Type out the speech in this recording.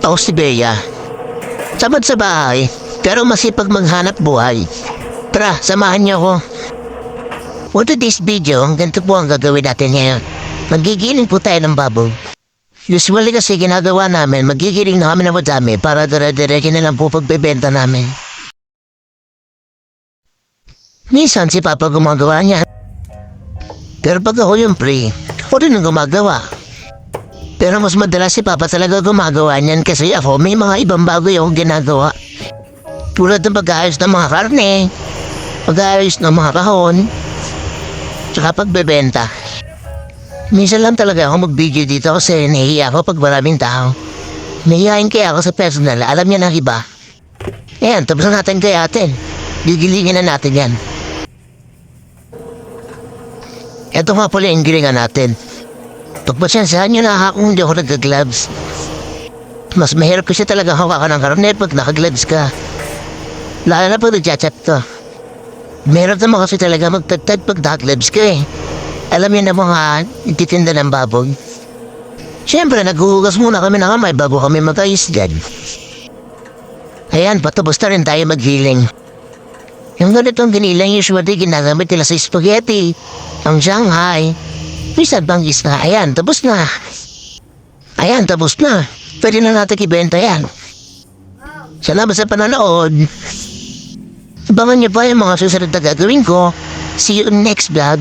Ako si Bea. Sabad sa bahay, pero masipag maghanap buhay. Tara, samahan niyo ako. For today's video, ganito po ang gagawin natin ngayon. Magigiling po tayo ng baboy. Usually kasi ginagawa namin, magigiling na kami ng madami para dire-diretso na lang po pagbebenta namin. Minsan si Papa gumagawa niya. Pero pag ako yung pre, ako rin ang gumagawa. Pero mas madalas si Papa talaga gumagawa niyan kasi ako may mga ibang bago yung ginagawa. Tulad ng pag-aayos ng mga karne, pag-aayos ng mga kahon, tsaka pagbebenta. Minsan lang talaga ako mag-video dito kasi nahihiya ako pag maraming tao. Nahihiyain kaya ako sa personal, alam niya ng iba. Ayan, tapos na natin kaya atin. Gigilingin na natin yan. Ito nga pala yung gilingan natin. Pagpasensyahan nyo na kung hindi ako nag-gloves. Mas mahirap kasi talaga hawakan ng karne pag naka-gloves ka. Lalo na pag nag-chat to. Mahirap naman kasi talaga magtagtag pag naka-gloves ka eh. Alam niyo na mga nagtitinda ng baboy. Siyempre, naghuhugas muna kami ng kamay bago kami mag-ayos dyan. Ayan, patapos na rin tayo mag-healing. Yung ganitong ginilang usually ginagamit nila sa spaghetti, ang Shanghai, minsan banggis na. Ayan, tapos na. Ayan, tapos na. Pwede na natin ibenta yan. Salamat sa panonood. Abangan niyo pa yung mga susunod na gagawin ko. See you in next vlog.